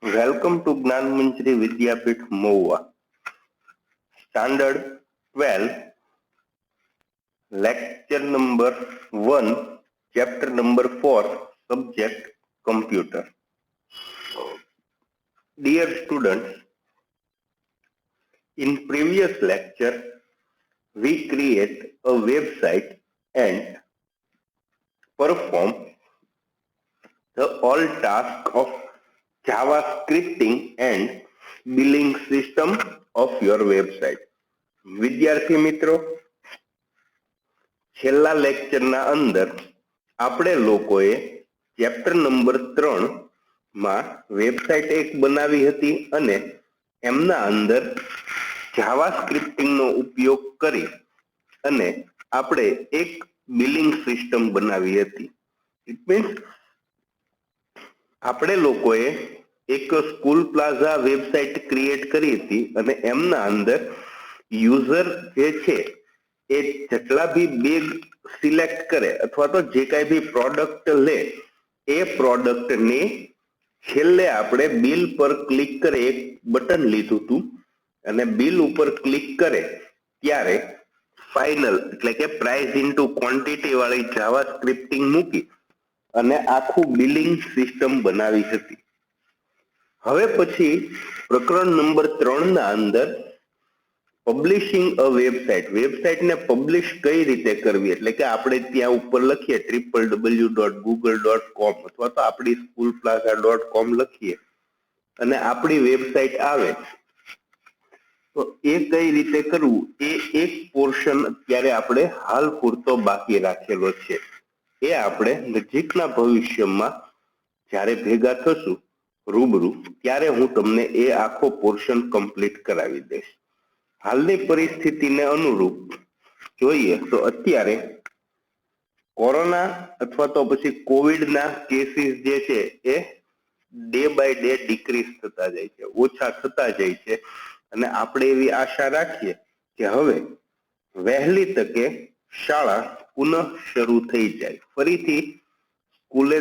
Welcome to Gnan Manjari Vidyapith Mohua, Standard 12, Lecture number 1, Chapter number 4, Subject Computer. Dear students, in previous lecture, we create a website and perform the all task of JavaScripting and billing system of your website. વિદ્યાર્થી મિત્રો, છેલ્લા લેક્ચરના અંદર આપણે લોકોએ chapter number 3 માં website એક બનાવી હતી અને એમના અંદર જાવાસ્ક્રિપ્ટિંગનો ઉપયોગ કરી અને આપણે એક બિલિંગ સિસ્ટમ બનાવી હતી. ઇટ મીન્સ આપણે લોકોએ એક સ્કૂલ પ્લાઝા વેબસાઇટ ક્રિએટ કરી હતી અને એમના અંદર યુઝર જે છે એ જેટલા બી બેગ સિલેક્ટ કરે અથવા તો જે કાંઈ બી પ્રોડક્ટ લે એ પ્રોડક્ટને છેલ્લે આપણે બિલ પર ક્લિક કરે એક બટન લીધું હતું અને બિલ ઉપર ક્લિક કરે ત્યારે ફાઇનલ એટલે કે પ્રાઇસ ઇન્ટુ ક્વોન્ટિટી વાળી જાવાસ્ક્રિપ્ટિંગ મૂકી અને આખું બિલિંગ સિસ્ટમ બનાવી હતી. હવે પછી પ્રકરણ નંબર 3 ના અંદર પબ્લિશિંગ અ વેબસાઇટને પબ્લિશ કઈ રીતે કરવી એટલે કે આપણે ત્યાં ઉપર લખીએ www.google.com અથવા તો આપણી schoolplaza.com લખીએ અને આપણી વેબસાઇટ આવે તો એ કઈ રીતે કરવું એ એક પોર્શન અત્યારે આપણે હાલ પૂરતો બાકી રાખેલો છે. એ આપણે નજીકના ભવિષ્યમાં જ્યારે ભેગા થશું રૂબરૂ ત્યારે હું તમને એ આખો પોર્શન કમ્પ્લીટ કરાવી દઈશ. હાલની પરિસ્થિતિને અનુરૂપ જોઈએ તો અત્યારે કોરોના અથવા તો પછી કોવિડના કેસીસ જે છે એ ડે બાય ડે ડિક્રીઝ થતા જાય છે, ઓછા થતા જાય છે અને આપણે એવી આશા રાખીએ કે હવે વહેલી તકે શાળા પુનઃ શરૂ થઈ જાય, ફરીથી સ્કૂલે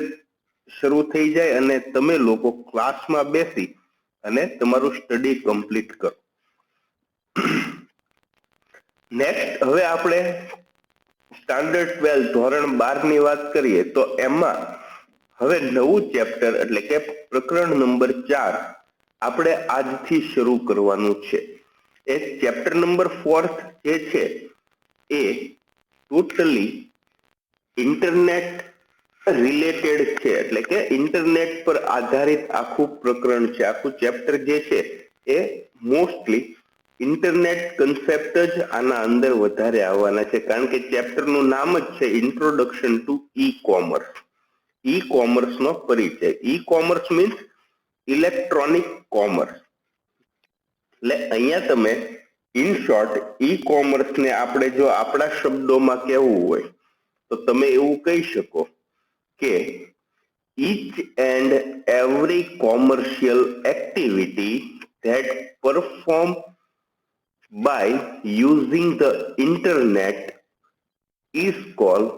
શરૂ થઈ જાય અને તમે લોકો ક્લાસમાં બેસી અને તમારું સ્ટડી કમ્પ્લીટ કરો. નેક્સ્ટ હવે આપણે સ્ટાન્ડર્ડ 12 ધોરણ 12 ની વાત કરીએ તો એમાં હવે નવું ચેપ્ટર એટલે કે પ્રકરણ નંબર 4 આપણે આજથી શરૂ કરવાનું છે. એ ચેપ્ટર નંબર 4 જે છે એ ટોટલી ઇન્ટરનેટ રિલેટેડ છે એટલે કે ઇન્ટરનેટ પર આધારિત આખું પ્રકરણ છે. આખું ચેપ્ટર જે છે એ મોસ્ટલી ઇન્ટરનેટ કન્સેપ્ટ જ આના અંદર વધારે આવવાના છે કારણ કે ચેપ્ટરનું નામ જ છે ઇન્ટ્રોડક્શન ટુ ઈ કોમર્સ. ઈ કોમર્સનો પરિચય. E commerce means electronic commerce. એટલે અહીંયા તમે ઇન શોર્ટ ઈ કોમર્સને આપણે જો આપણા શબ્દોમાં કહેવું હોય તો તમે એવું કહી શકો કે each and every commercial activity that performed by using the internet is called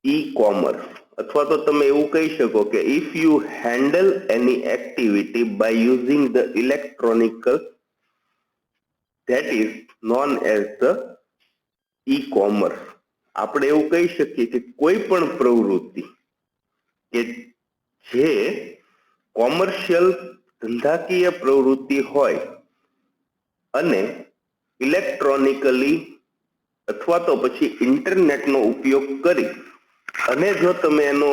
e-commerce. અથવા તો તમે એવું કહી શકો કે if you handle any activity by using the electronical that is known as the e-commerce. આપણે એવું કહી શકીએ કે કોઈ પણ પ્રવૃત્તિ કે જે કોમર્શિયલ ધંધાકીય પ્રવૃત્તિ હોય અને ઇલેક્ટ્રોનિકલી અથવા તો પછી ઇન્ટરનેટનો ઉપયોગ કરી અને જો તમે એનો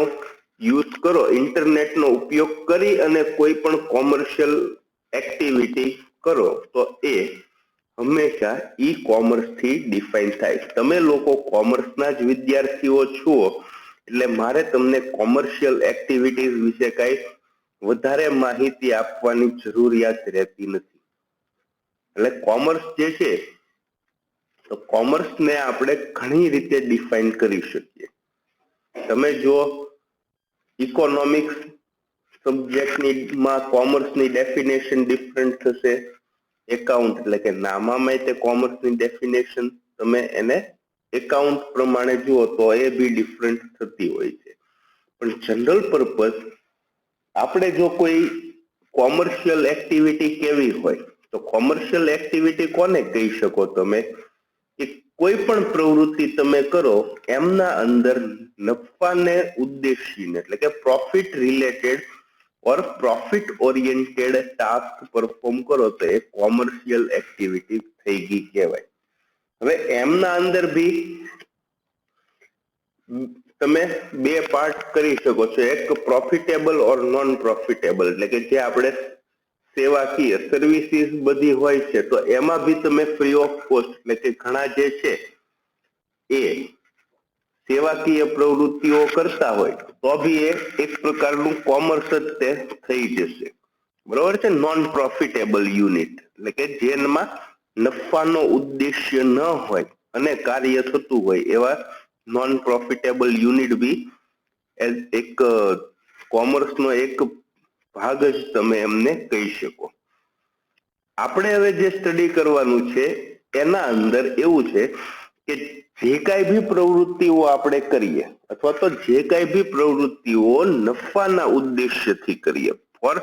યુઝ કરો, ઇન્ટરનેટનો ઉપયોગ કરી અને કોઈ પણ કોમર્શિયલ એક્ટિવિટી કરો તો એ હંમેશા ઈ કોમર્સથી ડિફાઇન થાય. તમે લોકો કોમર્સના જ વિદ્યાર્થીઓ છો એટલે મારે તમને કોમર્શિયલ એક્ટિવિટીઝ વિશે કાંઈ વધારે માહિતી આપવાની જરૂરિયાત રહેતી નથી. એટલે કોમર્સ જે છે તો કોમર્સને આપણે ઘણી રીતે ડિફાઇન કરી શકીએ. તમે જો ઇકોનોમિક્સ સબ્જેક્ટમાં કોમર્સની ડેફિનેશન ડિફરન્ટ થશે. એકાઉન્ટ એટલે કે નામામાં તે કોમર્સની ડેફિનેશન તમે એને એકાઉન્ટ પ્રમાણે જુઓ તો એ બી ડિફરન્ટ થતી હોય છે. પણ જનરલ પર્પઝ આપણે જો કોઈ કોમર્શિયલ એક્ટિવિટી કેવી હોય? તો કોમર્શિયલ એક્ટિવિટી કોને કહી શકો તમે? કે કોઈ પણ પ્રવૃત્તિ તમે કરો એમના અંદર નફાને ઉદ્દેશીને એટલે કે profit related or profit oriented task perform કરો તો એ કોમર્શિયલ એક્ટિવિટી થઈ ગઈ કહેવાય. હવે એમના અંદર બી તમે બે પાર્ટ કરી શકો છો, એક પ્રોફિટેબલ ઓર નોન પ્રોફિટેબલ એટલે કે જે આપણે સેવાકીય સર્વિસીસ બધી હોય છે તો એમાં બી તમે ફ્રી ઓફ કોસ્ટ એટલે કે ઘણા જે છે એ સેવાકીય પ્રવૃત્તિઓ કરતા હોય તો બી એ એક પ્રકારનું કોમર્સ જ તે થઈ જશે, બરોબર છે. નોન પ્રોફિટેબલ યુનિટ એટલે કે જેમાં નફાનો ઉદ્દેશ્ય ન હોય અને કાર્ય થતું હોય એવા નોન પ્રોફિટેબલ યુનિટ બી એક કોમર્સનો એક ભાગ જ તમે એમને કહી શકો. આપણે હવે જે સ્ટડી કરવાનું છે એના અંદર એવું છે કે જે કાંઈ બી પ્રવૃત્તિઓ આપણે કરીએ અથવા તો જે કાંઈ બી પ્રવૃત્તિઓ નફાના ઉદ્દેશ્યથી કરીએ, ફોર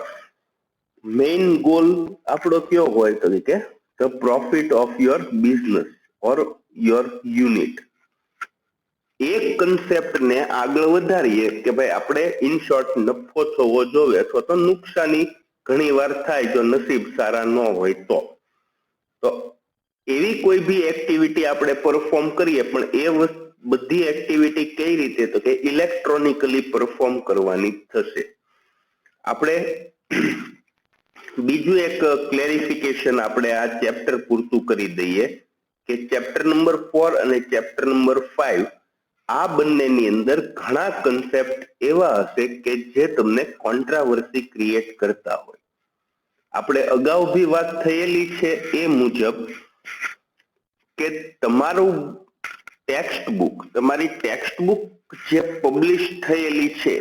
મેઇન ગોલ આપણો કયો હોય તો કે the profit of your business or your unit. એક કન્સેપ્ટને આગળ વધારીએ કે ભાઈ આપણે ઇન શોર્ટ નફો થવો જોઈએ અથવા તો નુકસાની ઘણી વાર થાય જો નસીબ સારા ન હોય તો એવી કોઈ બી એક્ટિવિટી આપણે પરફોર્મ કરીએ પણ એ બધી એક્ટિવિટી કઈ રીતે તો કે ઇલેક્ટ્રોનિકલી પરફોર્મ કરવાની થશે. આપણે બીજું એક ક્લેરિફિકેશન આપણે આ ચેપ્ટર પૂરતું કરી દઈએ કે ચેપ્ટર નંબર 4 અને ચેપ્ટર નંબર 5 આ બંનેની અંદર ઘણા કન્સેપ્ટ એવા હશે કે જે તમને કોન્ટ્રાવર્સી ક્રિએટ કરતા હોય. આપણે અગાઉ બી વાત થયેલી છે એ મુજબ કે તમારું તમારી ટેક્સ્ટ બુક જે પબ્લિશ થયેલી છે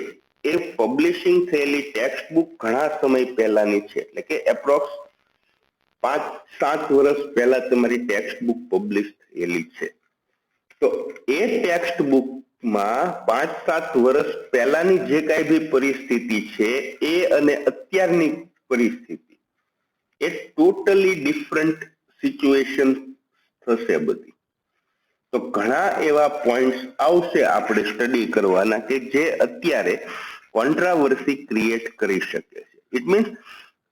એ પબ્લિશિંગ થયેલી ટેક્સ્ટ બુક ઘણા સમય પહેલાની છે, એટલે કે એપ્રોક્સ 5-7 વર્ષ પહેલા તમારી ટેક્સ્ટ બુક પબ્લિશ થયેલી છે. તો એ ટેક્સ્ટ બુકમાં 5-7 વર્ષ પહેલાની જે કાંઈ બી પરિસ્થિતિ છે એ અને અત્યારની પરિસ્થિતિ એ ટોટલી ડિફરન્ટ સિચ્યુએશન થશે બધી. તો ઘણા એવા પોઈન્ટ્સ આવશે આપણે સ્ટડી કરવાના કે જે અત્યારે કોન્ટ્રાવર્સી ક્રિએટ કરી શકે છે. ઇટ મીન્સ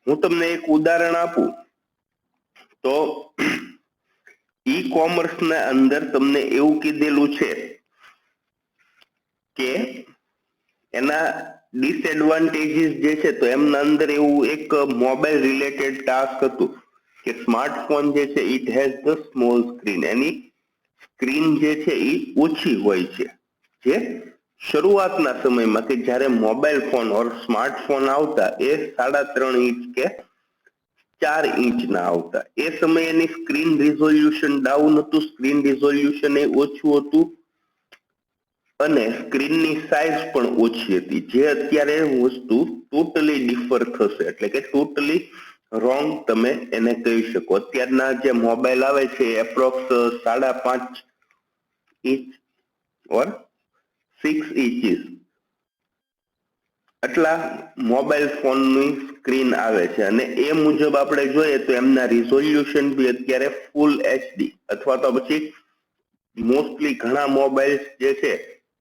હું તમને એક ઉદાહરણ આપું તો ઈ કોમર્સ ના અંદર તમને એવું કીધેલું છે કે એના ડિસએડવાન્ટેજીસ જે છે તો એમના અંદર એવું એક મોબાઈલ રિલેટેડ ટાસ્ક હતું કે સ્માર્ટફોન જે છે it has the small screen, any screen જે છે એ ઓછી હોય છે. જે શરૂઆતના સમયમાં કે જ્યારે મોબાઈલ ફોન ઓર સ્માર્ટફોન આવતા એ 3.5 ઇંચ કે 4 ઇંચના આવતા, એ સમયે એની સ્ક્રીન રિઝોલ્યુશન ડાઉન હતું, સ્ક્રીન રિઝોલ્યુશન એ ઓછું હતું અને સ્ક્રીનની સાઇઝ પણ ઓછી હતી. જે અત્યારે વસ્તુ ટોટલી ડિફર થશે એટલે કે ટોટલી રોંગ તમે એને કહી શકો. અત્યારના જે મોબાઈલ આવે છે એપ્રોક્સ 5.5 ઇંચ ઓર 6 ઇંચીસ આટલા મોબાઈલ ફોનની સ્ક્રીન આવે છે અને એ મુજબ આપણે જોઈએ તો એમના રિઝોલ્યુશન બી અત્યારે ફૂલ એચડી અથવા તો પછી મોસ્ટલી ઘણા મોબાઈલ જે છે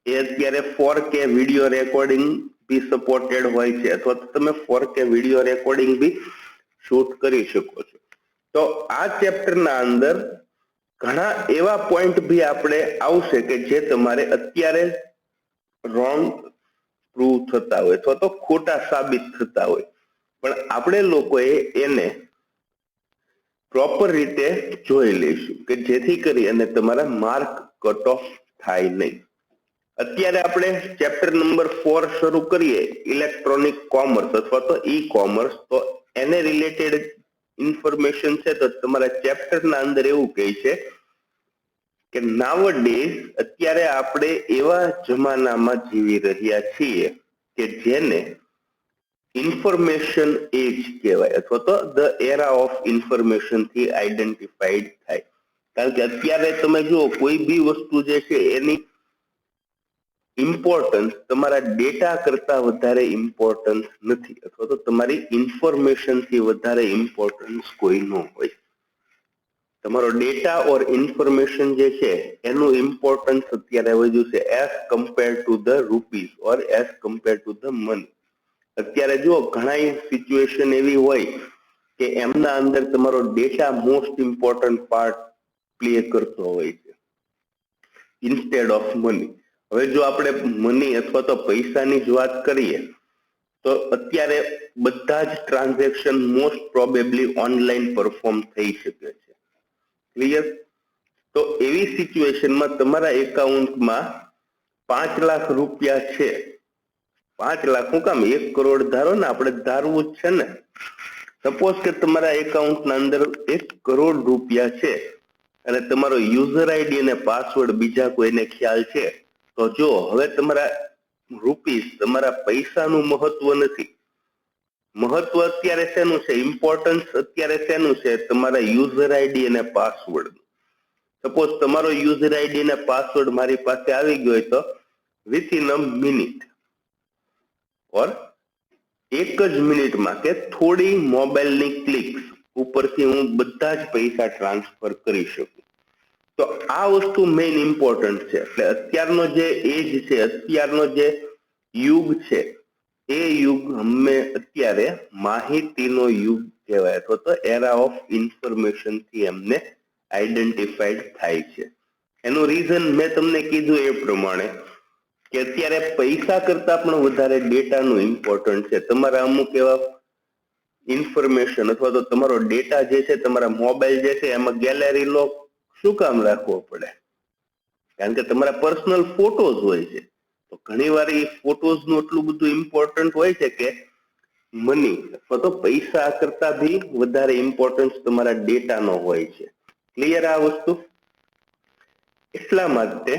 એ અત્યારે 4K વિડીયો રેકોર્ડિંગ બી સપોર્ટેડ હોય છે અથવા તો તમે 4K વિડીયો રેકોર્ડિંગ બી શૂટ કરી શકો છો. તો આ ચેપ્ટરના અંદર ઘણા એવા પોઈન્ટ બી આપણે આવશે કે જે તમારે અત્યારે રોંગ પ્રૂવ થતા હોય અથવા તો ખોટા સાબિત થતા હોય, પણ આપણે લોકોએ એને પ્રોપર રીતે જોઈ લઈશું કે જેથી કરી અને તમારા માર્ક કટ ઓફ થાય નહીં. અત્યારે આપણે ચેપ્ટર નંબર 4 શરૂ કરીએ, ઇલેક્ટ્રોનિક કોમર્સ અથવા તો ઈ કોમર્સ. તો એને રિલેટેડ ઇન્ફોર્મેશન છે તો તમારા ચેપ્ટરના અંદર એવું કહે છે કે નાવડેઝ અત્યારે આપણે એવા જમાનામાં જીવી રહ્યા છીએ કે જેને ઇન્ફોર્મેશન એજ કહેવાય અથવા તો ધ એરા ઓફ ઇન્ફોર્મેશન થી આઈડેન્ટિફાઈડ થાય. કારણ કે અત્યારે તમે જુઓ કોઈ બી વસ્તુ જે છે એની ઇમ્પોર્ટન્સ તમારા ડેટા કરતા વધારે ઇમ્પોર્ટન્સ નથી, અથવા તો તમારી ઇન્ફોર્મેશન થી વધારે ઇમ્પોર્ટન્સ કોઈ ન હોય. તમારો ડેટા ઓર ઇન્ફોર્મેશન જે છે એનું ઇમ્પોર્ટન્સ અત્યારે વધ્યું છે as compare to the rupees or as compare to the money. અત્યારે જો ઘણા સિચ્યુએશન એવી હોય કે એમના અંદર તમારો data most important part play કરતો હોય છે ઇન્સ્ટેડ ઓફ મની. હવે જો આપણે મની અથવા તો પૈસાની જ વાત કરીએ તો અત્યારે બધા જ transaction most probably online perform થઈ શકે છે. ક્લિયર? તો એવી સિચ્યુએશનમાં તમારા એકાઉન્ટમાં 5 લાખ રૂપિયા છે. 5 લાખ હું કામ 1 કરોડ ધારો ને, આપણે ધારવું જ છે ને. સપોઝ કે તમારા એકાઉન્ટના અંદર 1 કરોડ રૂપિયા છે અને તમારો યુઝર આઈડી અને પાસવર્ડ બીજા કોઈને ખ્યાલ છે, તો જો હવે તમારા રૂપીસ, તમારા પૈસાનું મહત્વ નથી. મહત્વ અત્યારે શેનું છે? ઇમ્પોર્ટન્સ અત્યારે શેનું છે? તમારા યુઝર આઈડી અને પાસવર્ડ. સપોઝ તમારો યુઝર આઈડી અને પાસવર્ડ મારી પાસે આવી ગયો હોય તો વિથિન અ મિનિટ ઓર એક જ મિનિટમાં કે થોડી મોબાઈલની ક્લિક્સ ઉપરથી હું બધા જ પૈસા ટ્રાન્સફર કરી શકું. તો આ વસ્તુ મેઇન ઇમ્પોર્ટન્ટ છે. એટલે અત્યારનો જે એજ છે, અત્યારનો જે યુગ છે, એ યુગ અત્યારે માહિતીનો યુગ કહેવાય, અથવા તો એરા ઓફ ઇન્ફોર્મેશન થી એમને આઈડેન્ટિફાઈડ થાય છે. એનું રીઝન મેં તમને કીધું એ પ્રમાણે કે અત્યારે પૈસા કરતા પણ વધારે ડેટાનું ઇમ્પોર્ટન્ટ છે. તમારા અમુક એવા ઇન્ફોર્મેશન અથવા તો તમારો ડેટા જે છે, તમારા મોબાઈલ જે છે, એમાં ગેલેરી લોક શું કામ રાખવો પડે? કારણ કે તમારા પર્સનલ ફોટોઝ હોય છે. તો ઘણી વાર એ ફોટોઝ નું એટલું બધું ઇમ્પોર્ટન્ટ હોય છે કે મની અથવા તો પૈસા કરતા બી વધારે ઇમ્પોર્ટન્સ તમારા ડેટાનો હોય છે. ક્લિયર આ વસ્તુ? એટલા માટે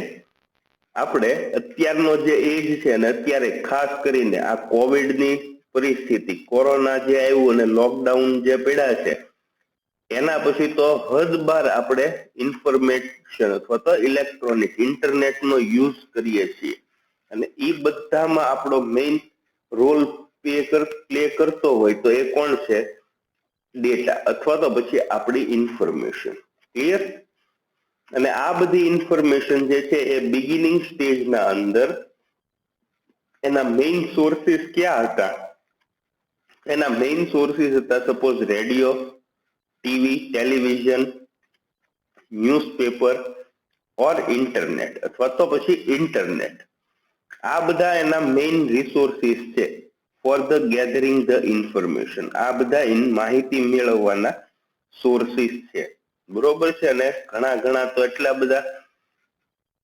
આપણે અત્યારનો જે એજ છે અને અત્યારે ખાસ કરીને આ કોવિડની પરિસ્થિતિ, કોરોના જે આવ્યું અને લોકડાઉન જે પડ્યા છે, એના પછી તો હદ બાર આપણે ઇન્ફોર્મેશન અથવા તો ઇલેક્ટ્રોનિક ઇન્ટરનેટનો યુઝ કરીએ છીએ. અને એ બધામાં આપણો મેઇન રોલ પ્લે કરતો હોય તો એ કોણ છે? ડેટા અથવા તો પછી આપણી ઇન્ફોર્મેશન. ક્લિયર? અને આ બધી ઇન્ફોર્મેશન જે છે એ બિગિનિંગ સ્ટેજના અંદર એના મેઇન સોર્સિસ ક્યાં હતા? એના મેઇન સોર્સિસ હતા suppose radio, TV, television, newspaper or internet અથવા તો પછી ઇન્ટરનેટ. આ બધા એના મેઇન રિસોર્સિસ છે for the gathering the information. આ બધા માહિતી મેળવવાના સોર્સિસ છે. બરોબર છે? અને ઘણા તો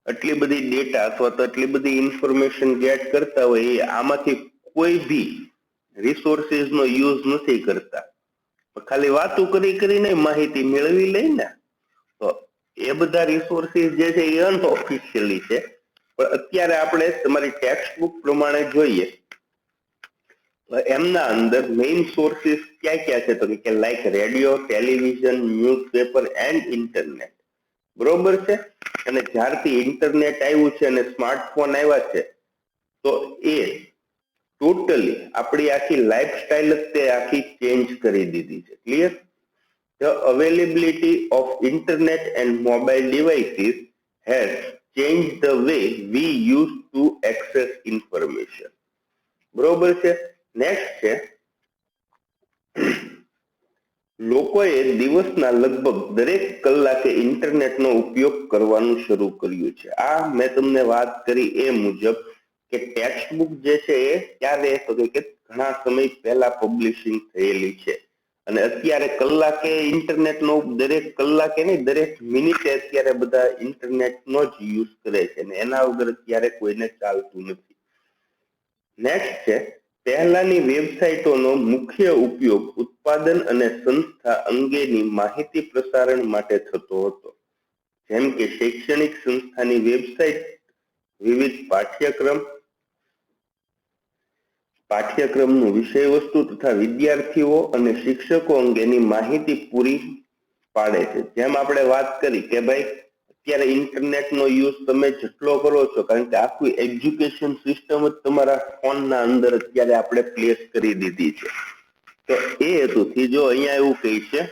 આટલી બધી ડેટા અથવા તો આટલી બધી ઇન્ફોર્મેશન ગેટ કરતા હોય એ આમાંથી કોઈ બી રિસોર્સિસ નો યુઝ નથી કરતા, ખાલી વાતો કરીને માહિતી મેળવી લે ને. તો એ બધા રિસોર્સિસ જે છે એ અનઓફિશિયલી છે. પણ અત્યારે આપણે તમારી ટેક્સ્ટ બુક પ્રમાણે જોઈએ એમના અંદર મેઇન સોર્સિસ ક્યાં છે? તો કે like radio, television, newspaper and internet. બરોબર છે? અને જ્યારથી ઇન્ટરનેટ આવ્યું છે અને સ્માર્ટફોન આવ્યા છે, તો એ ટોટલી આપણી આખી લાઈફસ્ટાઈલ જ તે આખી ચેન્જ કરી દીધી છે. Clear? The availability of internet and mobile devices has changed the way we used to access information. બરોબર છે? નેક્સ્ટ છે, લોકોએ દિવસના લગભગ દરેક કલાકે ઇન્ટરનેટનો ઉપયોગ કરવાનું શરૂ કર્યું છે. આ મેં તમને વાત કરી એ મુજબ કે ટેક્સ્ટ બુક જે છે એ ક્યારે તો કે ઘણા સમય પહેલા પબ્લિશિંગ થયેલી છે, અને અત્યારે કલાકે ઇન્ટરનેટનો દરેક કલાકે નહીં, દરેક મિનિટે અત્યારે બધા ઇન્ટરનેટનો જ યુઝ કરે છે, અને એના વગર અત્યારે કોઈને ચાલતું નથી. નેક્સ્ટ છે, પહેલાની વેબસાઇટોનો મુખ્ય ઉપયોગ ઉત્પાદન અને સંસ્થા અંગેની માહિતી પ્રસારણ માટે થતો હતો, જેમ કે શૈક્ષણિક સંસ્થાની વેબસાઇટ વિવિધ પાઠ્યક્રમનું વિષય વસ્તુ તથા વિદ્યાર્થીઓ અને શિક્ષકો અંગેની માહિતી પૂરી પાડે છે. જેમ આપણે વાત કરી કે ભાઈ અત્યારે ઇન્ટરનેટનો યુઝ તમે જેટલો કરો છો, કારણ કે આખું એજ્યુકેશન સિસ્ટમ જ તમારા ફોનના અંદર અત્યારે આપણે પ્લેસ કરી દીધી છે, તો એ હેતુથી જો અહીંયા એવું કહે છે,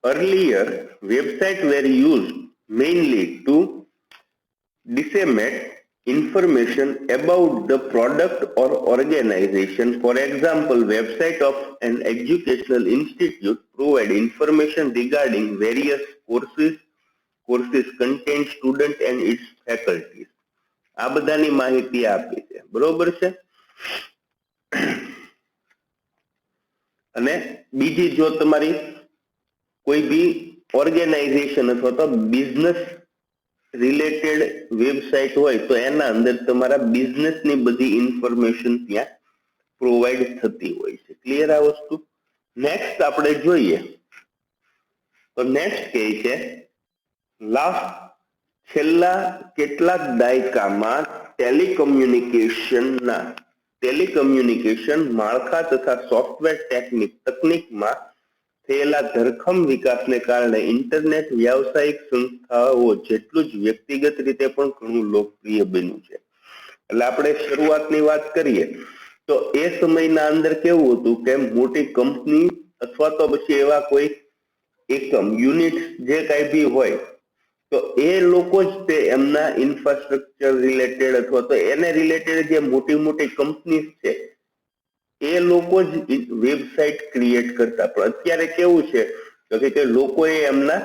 earlier websites were used mainly to disseminate information about the product or organization. For example, website of an educational institute provide information regarding various courses content, student and its faculties. આ બધાની માહિતી આપી છે, બરોબર છે. અને બીજી જો તમારી કોઈ બી ઓર્ગેનાઇઝેશન અથવા તો બિઝનેસ રિલેટેડ વેબસાઇટ હોય તો એના અંદર તમારા બિઝનેસની બધી ઇન્ફોર્મેશન ત્યાં પ્રોવાઈડ થતી હોય છે. ક્લિયર આ વસ્તુ? નેક્સ્ટ આપણે જોઈએ તો નેક્સ્ટ કહે છે છેલ્લા કેટલાક દાયકામાં ટેલિકમ્યુનિકેશન માળખા તથા સોફ્ટવેર તકનીકમાં થયેલા ધરખમ વિકાસને કારણે ઇન્ટરનેટ વ્યાવસાયિક સંસ્થાઓ જેટલું જ વ્યક્તિગત રીતે પણ ઘણું લોકપ્રિય બન્યું છે. એટલે આપણે શરૂઆતની વાત કરીએ તો એ સમયના અંદર કેવું હતું કે મોટી કંપની અથવા તો પછી એવા કોઈ એકમ યુનિટ જે કાંઈ બી હોય તો એ લોકો જ તે એમના ઇન્ફ્રાસ્ટ્રક્ચર રિલેટેડ અથવા તો એને રિલેટેડ જે મોટી મોટી કંપનીઝ છે એ લોકો જ વેબસાઇટ ક્રિએટ કરતા. પણ અત્યારે કેવું છે કે લોકોએ એમના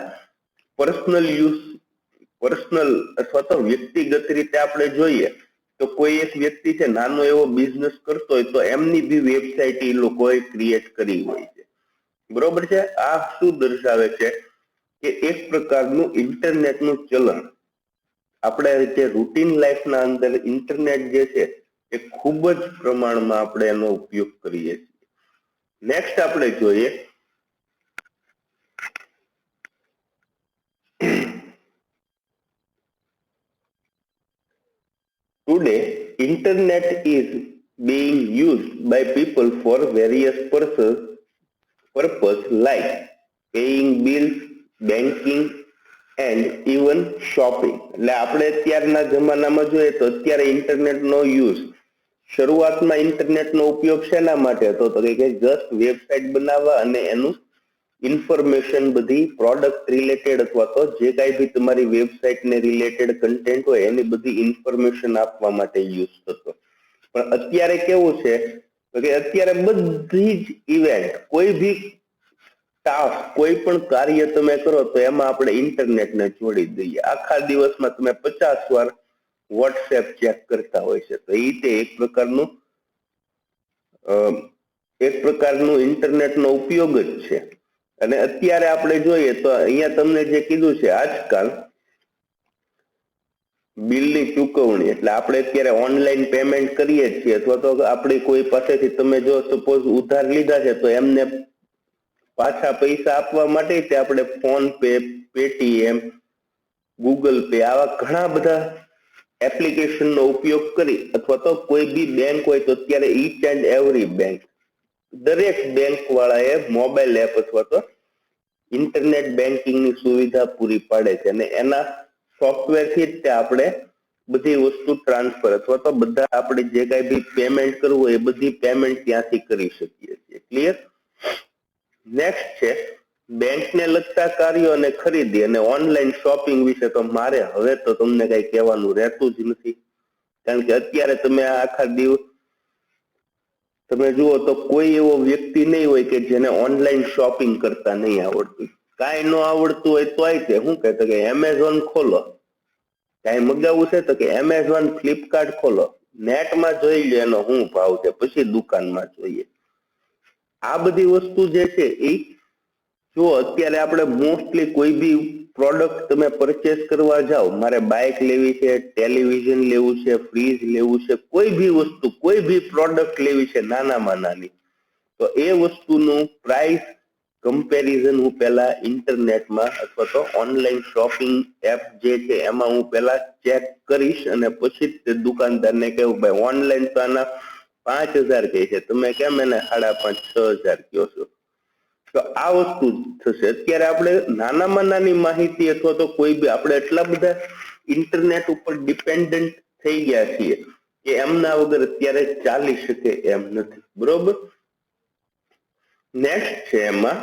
પર્સનલ અથવા તો વ્યક્તિગત રીતે આપણે જોઈએ તો કોઈ એક વ્યક્તિ છે નાનો એવો બિઝનેસ કરતો હોય તો એમની બી વેબસાઇટ એ લોકોએ ક્રિએટ કરી હોય છે, બરોબર છે. આ શું દર્શાવે છે કે એક પ્રકારનું ઇન્ટરનેટનું ચલણ આપણે જે રૂટીન લાઈફના અંદર ઇન્ટરનેટ જે છે એ ખૂબ જ પ્રમાણમાં આપણે એનો ઉપયોગ કરીએ છીએ. નેક્સ્ટ આપણે જોઈએ today internet is being used by people for various purpose like paying bills, banking and even shopping. એટલે આપણે અત્યારના જમાનામાં જોઈએ તો અત્યારે ઇન્ટરનેટનો યુઝ શરૂઆતમાં ઇન્ટરનેટનો ઉપયોગ શેના માટે હતો તો કે જસ્ટ વેબસાઇટ બનાવવા અને એનું ઇન્ફોર્મેશન બધી પ્રોડક્ટ રિલેટેડ અથવા તો જે કાંઈ બી તમારી વેબસાઇટને રિલેટેડ કન્ટેન્ટ હોય એની બધી ઇન્ફોર્મેશન આપવા માટે યુઝ થતો. પણ અત્યારે કેવું છે કે અત્યારે બધી જ ઇવેન્ટ કોઈ બી ટાસ્ક કોઈ પણ કાર્ય તમે કરો તો એમાં આપણે ઇન્ટરનેટને જોડી દઈએ. આખા દિવસમાં તમે 50 વાર વોટ્સએપ ચેક કરતા હોય છે તો એ તે એક પ્રકારનું ઇન્ટરનેટનો ઉપયોગ જ છે. અને અત્યારે આપણે જોઈએ તો અહીંયા તમને જે કીધું છે આજકાલ બિલની ચૂકવણી એટલે આપણે અત્યારે ઓનલાઈન પેમેન્ટ કરીએ છીએ અથવા તો આપણી કોઈ પાસેથી તમે જો સપોઝ ઉધાર લીધા છે તો એમને પાછા પૈસા આપવા માટે તે આપણે phone pay, Paytm, Google pay આવા ઘણા બધા એપ્લિકેશનનો ઉપયોગ કરી અથવા તો કોઈ બી બેંક હોય તો અત્યારે ઈચ એન્ડ એવરી બેંક દરેક બેંક વાળાએ મોબાઈલ એપ અથવા તો ઇન્ટરનેટ બેન્કિંગની સુવિધા પૂરી પાડે છે અને એના સોફ્ટવેરથી જ આપણે બધી વસ્તુ ટ્રાન્સફર અથવા તો બધા આપણે જે કાંઈ બી પેમેન્ટ કરવું હોય એ બધી પેમેન્ટ ત્યાંથી કરી શકીએ છીએ. ક્લિયર? નેક્સ્ટ છે બેંકને લગતા કાર્યો અને ખરીદી અને ઓનલાઈન શોપિંગ વિશે તો મારે હવે તો તમને કઈ કહેવાનું રહેતું જ નથી, કારણ કે અત્યારે તમે આખા દિવસ તમે જુઓ તો કોઈ એવો વ્યક્તિ નહીં હોય કે જેને ઓનલાઈન શોપિંગ કરતા નહીં આવડતું. કાંઈ ન આવડતું હોય તોય તે શું કહેતો કે એમેઝોન ખોલો, કાંઈ મગાવવું છે તો કે એમેઝોન, ફ્લિપકાર્ટ ખોલો, નેટમાં જોઈ લે એનો શું ભાવ છે, પછી દુકાનમાં જોઈએ. આ બધી વસ્તુ જે છે એ જો અત્યારે આપણે મોસ્ટલી કોઈ બી પ્રોડક્ટ તમે પરચેસ કરવા જાઓ, મારે બાઇક લેવી છે, ટેલિવિઝન લેવું છે, ફ્રીજ લેવું છે, કોઈ બી વસ્તુ કોઈ બી પ્રોડક્ટ લેવી છે નાનામાં નાની, તો એ વસ્તુનું પ્રાઇસ કમ્પેરિઝન હું પહેલા ઇન્ટરનેટમાં અથવા તો ઓનલાઈન શોપિંગ એપ જે છે એમાં હું પહેલા ચેક કરીશ અને પછી જ દુકાનદારને કહેવું ભાઈ ઓનલાઈન તો આના 5000 કહે છે, તમે કેમ એને 5,500-6,000 કહો છો. તો આ વસ્તુ થશે. અત્યારે આપણે નાનામાં નાની માહિતી અથવા તો કોઈ બી આપણે એટલા બધા ઇન્ટરનેટ ઉપર ડિપેન્ડન્ટ થઈ ગયા છીએ કે એમના વગર અત્યારે ચાલી શકે એમ નથી. બરોબર. નેક્સ્ટ છે એમાં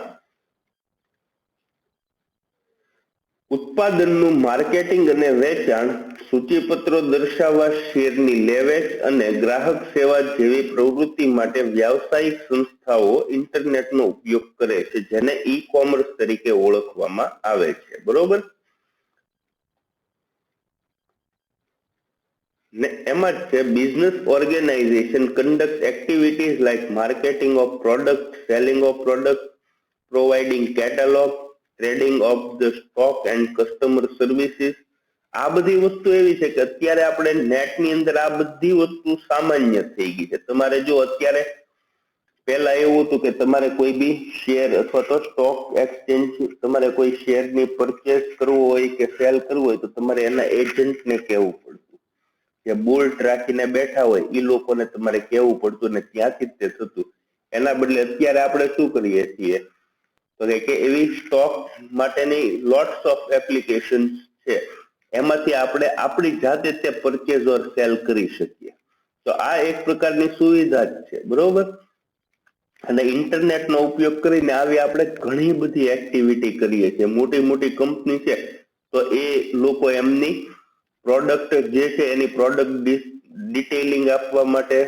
ઉત્પાદનનું માર્કેટિંગ અને વેચાણ, સૂચિપત્રો દર્શાવવા, શેરની લે-વેચ અને ગ્રાહક સેવા જેવી પ્રવૃત્તિ માટે વ્યાવસાયિક સંસ્થાઓ ઇન્ટરનેટનો ઉપયોગ કરે છે, જેને ઈ કોમર્સ તરીકે ઓળખવામાં આવે છે. બરોબર. ને એમાં જ છે business organisation conduct activities like marketing of product, selling of product, providing catalogue, trading of the stock and customer services. આ બધી વસ્તુ એવી છે કે અત્યારે આપણે નેટની અંદર આ બધી વસ્તુ સામાન્ય થઈ ગઈ છે. તમારે જો અત્યારે પહેલા એવું હતું કે તમારે કોઈ બી શેર અથવા તો સ્ટોક એક્સચેન્જ તમારે કોઈ શેરની પરચેસ કરવો હોય કે સેલ કરવું હોય તો તમારે એના એજન્ટને કહેવું પડતું, જે બોલ્ટ રાખીને બેઠા હોય એ લોકોને તમારે કહેવું પડતું ને ત્યાંથી જ તે થતું. એના બદલે અત્યારે આપણે શું કરીએ છીએ તો કે એવી સ્ટોક માટેની લોટ્સ ઓફ એપ્લિકેશન છે, એમાંથી આપણે આપણી જાતે તે પરચેઝ ઓર સેલ કરી શકીએ. તો આ એક પ્રકારની સુવિધા જ છે. બરોબર. અને ઇન્ટરનેટનો ઉપયોગ કરીને આવી આપણે ઘણી બધી એક્ટિવિટી કરીએ છીએ. મોટી મોટી કંપની છે તો એ લોકો એમની પ્રોડક્ટ જે છે એની પ્રોડક્ટ ડિટેલિંગ આપવા માટે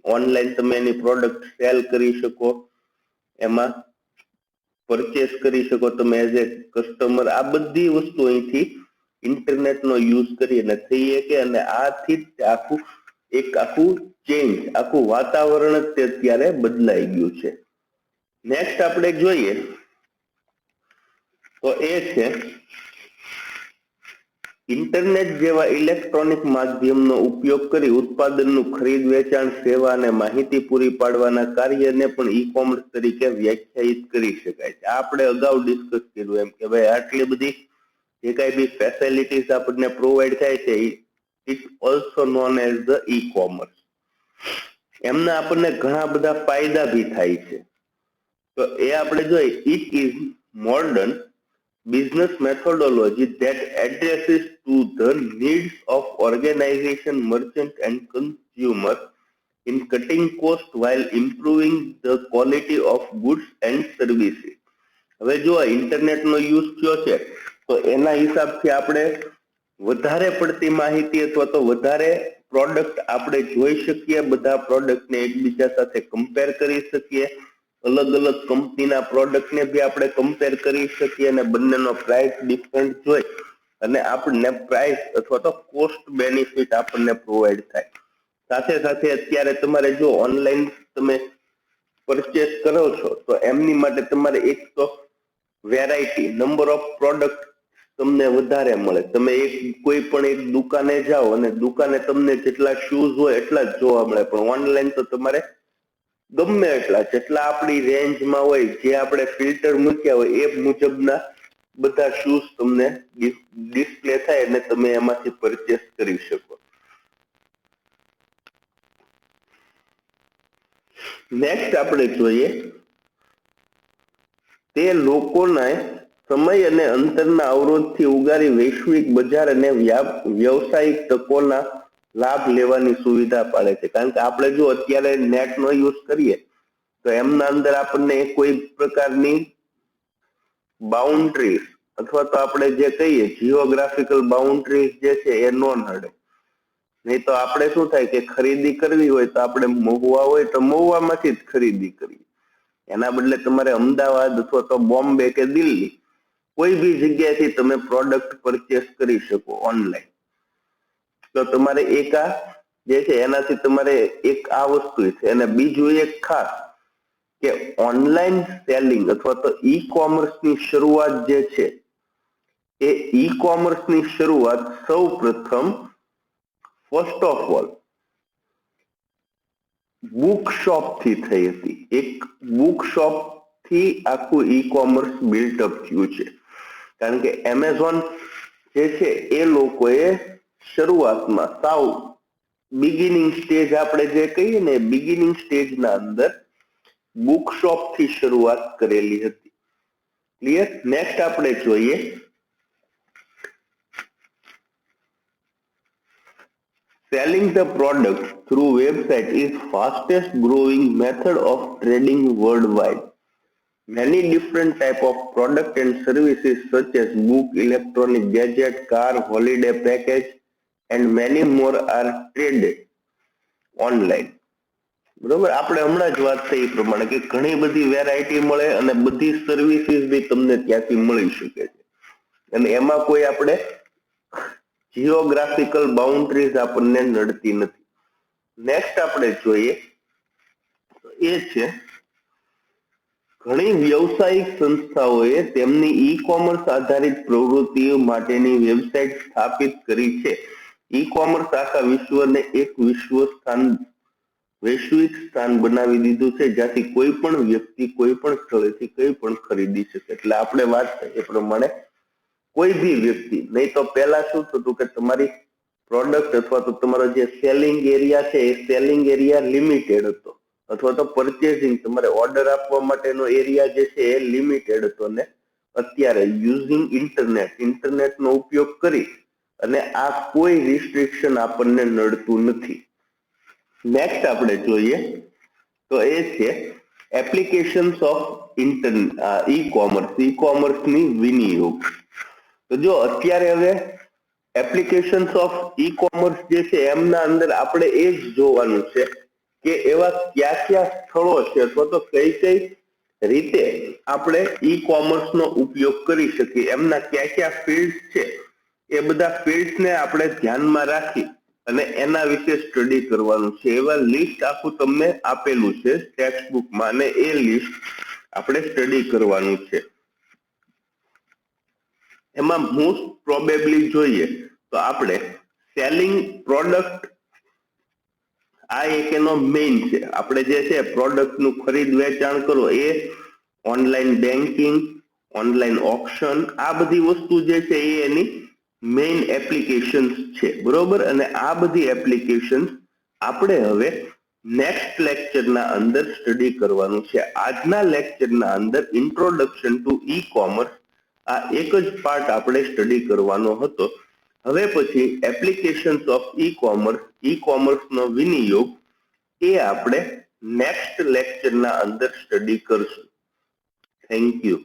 ઓનલાઈન તમે એની પ્રોડક્ટ સેલ કરી શકો, એમાં પરચેસ કરી શકો તમે એઝ એ કસ્ટમર. આ બધી વસ્તુ અહીંથી ઇન્ટરનેટનો યુઝ કરીને થઈ શકે અને આથી આખું ચેન્જ, આખું વાતાવરણ જ અત્યારે બદલાઈ ગયું છે. નેક્સ્ટ આપણે જોઈએ તો એ છે ઇન્ટરનેટ જેવા ઇલેક્ટ્રોનિક માધ્યમનો ઉપયોગ કરી ઉત્પાદનનું ખરીદ વેચાણ, સેવા અને માહિતી પૂરી પાડવાના કાર્યને પણ ઈ કોમર્સ તરીકે વ્યાખ્યાયિત કરી શકાય છે. આપણે અગાઉ ડિસ્કસ કર્યું એમ કે ભાઈ આટલી બધી જે કાંઈ બી ફેસિલિટીઝ આપણને પ્રોવાઈડ થાય છે it also known as the e commerce. એમના આપણને ઘણા બધા ફાયદા બી થાય છે. તો એ આપણે જોઈએ it is modern business methodology that addresses to the needs of organization, merchant and consumer in cutting cost while improving the quality of goods and services. હવે જો ઇન્ટરનેટનો યુઝ થયો છે તો એના હિસાબથી આપણે વધારે પડતી માહિતી અથવા તો વધારે પ્રોડક્ટ આપણે જોઈ શકીએ, બધા પ્રોડક્ટને એકબીજા સાથે કમ્પેર કરી શકીએ, અલગ અલગ કંપનીના પ્રોડક્ટને બી આપણે કમ્પેર કરી શકીએ અને બંનેનો પ્રાઇસ ડિફરન્ટ જોઈ અને આપણને પ્રાઇસ અથવા તો કોસ્ટ બેનિફિટ આપણને પ્રોવાઈડ થાય. સાથે સાથે અત્યારે તમારે જો ઓનલાઈન તમે પરચેસ કરો છો તો એમની માટે તમારે એક તો વેરાયટી, નંબર ઓફ પ્રોડક્ટ તમને વધારે મળે. તમે કોઈ પણ એક દુકાને જાઓ અને દુકાને તમને જેટલા શૂઝ હોય એટલા જ જોવા મળે, પણ ઓનલાઈન તો તમારે ગમે એટલા જેટલા આપણી રેન્જમાં હોય, જે આપણે ફિલ્ટર મૂક્યા હોય એ મુજબના બધા શૂઝ તમને ડિસ્પ્લે થાય અને તમે એમાંથી પરચેસ કરી શકો. નેક્સ્ટ આપણે જોઈએ તે લોકોના સમય અને અંતરના અવરોધથી ઉગારી વૈશ્વિક બજાર અને વ્યવસાયિક તકોના લાભ લેવાની સુવિધા પાડે છે. કારણ કે આપણે જો અત્યારે નેટનો યુઝ કરીએ તો એમના અંદર આપણને કોઈ પ્રકારની બાઉન્ડ્રીઝ અથવા તો આપણે જે કહીએ જીઓગ્રાફિકલ બાઉન્ડ્રીઝ જે છે એ ન નડે. નહીં તો આપણે શું થાય કે ખરીદી કરવી હોય તો આપણે મહુવા હોય તો મહુવામાંથી જ ખરીદી કરીએ. એના બદલે તમારે અમદાવાદ અથવા તો બોમ્બે કે દિલ્હી કોઈ બી જગ્યાએથી તમે પ્રોડક્ટ પરચેસ કરી શકો ઓનલાઈન. તો તમારે એક આ જે છે એનાથી તમારે એક આ વસ્તુ છે. અને બીજું એક ખાસ કે ઓનલાઈન સેલિંગ અથવા તો ઈ કોમર્સની શરૂઆત જે છે એ ઈ કોમર્સની શરૂઆત સૌ પ્રથમ first of all book shop થી થઈ હતી. એક બુક શોપ થી આખું ઈ કોમર્સ બિલ્ટઅપ થયું છે. કારણ કે એમેઝોન જે છે એ લોકોએ શરૂઆતમાં સાવ બિગિનિંગ સ્ટેજ આપણે જે કહીએ ને બિગિનિંગ સ્ટેજના અંદર બુક શોપ થી શરૂઆત કરેલી હતી. ક્લિયર? નેક્સ્ટ આપણે જોઈએ selling the product through website is fastest growing method of trading worldwide. Many different type of product and services such as book, electronic gadget, car, holiday package and many more are traded online. બરોબર, આપણે હમણાં જ વાત થઈ એ પ્રમાણે કે ઘણી બધી વેરાયટી મળે અને બધી સર્વિસીસ બી તમને ત્યાંથી મળી શકે છે અને એમાં કોઈ આપણે જીઓગ્રાફિકલ બાઉન્ડ્રીઝ આપણને નડતી નથી. નેક્સ્ટ આપણે જોઈએ એ છે ઘણી વ્યવસાયિક સંસ્થાઓએ તેમની ઈ કોમર્સ આધારિત પ્રવૃત્તિઓ માટેની વેબસાઇટ સ્થાપિત કરી છે. ઈ કોમર્સ આખા વિશ્વને એક વૈશ્વિક સ્થાન બનાવી દીધું છે જ્યાંથી કોઈ પણ વ્યક્તિ કોઈ પણ સ્થળેથી કંઈ પણ ખરીદી શકે. એટલે આપણે વાત થઈ એ પ્રમાણે કોઈ બી વ્યક્તિ, નહીં તો પહેલા શું થતું કે તમારી પ્રોડક્ટ અથવા તો તમારો જે સેલિંગ એરિયા છે એ સેલિંગ એરિયા લિમિટેડ હતો અથવા તો પરચેસિંગ તમારે ઓર્ડર આપવા માટેનો એરિયા જે છે એ લિમિટેડ હતો ને અત્યારે યુઝિંગ ઇન્ટરનેટનો ઉપયોગ કરી અને આ કોઈ રિસ્ટ્રિક્શન આપણને નડતું નથી. નેક્સ્ટ આપણે જોઈએ તો એ છે એપ્લિકેશન્સ ઓફ ઈ કોમર્સની વિનિયોગ. તો જો અત્યારે હવે એપ્લિકેશન્સ ઓફ ઈ કોમર્સ જે છે એમના અંદર આપણે એ જ જોવાનું છે કે એવા કયા કયા સ્થળો છે અથવા તો કઈ કઈ રીતે આપણે ઈ કોમર્સનો ઉપયોગ કરી શકીએ, એમના કયા કયા ફિલ્ડ્સ છે એ બધા ફિલ્ડ્સને આપણે ધ્યાનમાં રાખી અને એના વિશે સ્ટડી કરવાનું છે. એવા લિસ્ટ આખું તમને આપેલું છે ટેક્સ્ટ બુકમાં અને એ લિસ્ટ આપણે સ્ટડી કરવાનું છે. એમાં મોસ્ટ પ્રોબેબલી જોઈએ તો આપણે સેલિંગ પ્રોડક્ટ આ એક એનો મેઇન છે. આપણે જે છે પ્રોડક્ટનું ખરીદ વેચાણ કરો એ ઓનલાઈન બેન્કિંગ, ઓનલાઈન ઓપ્શન, આ બધી વસ્તુ જે છે એ એની મેઇન એપ્લિકેશન્સ છે. બરોબર, અને આ બધી એપ્લિકેશન્સ આપણે હવે નેક્સ્ટ લેક્ચરના અંદર સ્ટડી કરવાનું છે. આજના લેક્ચરના અંદર ઇન્ટ્રોડક્શન ટુ ઈ કોમર્સ આ એક જ પાર્ટ આપણે સ્ટડી કરવાનો હતો. હવે પછી એપ્લિકેશન્સ ઓફ ઈ કોમર્સનો વિનિયોગ એ આપણે નેક્સ્ટ લેક્ચરના અંદર સ્ટડી કરશું. Thank you.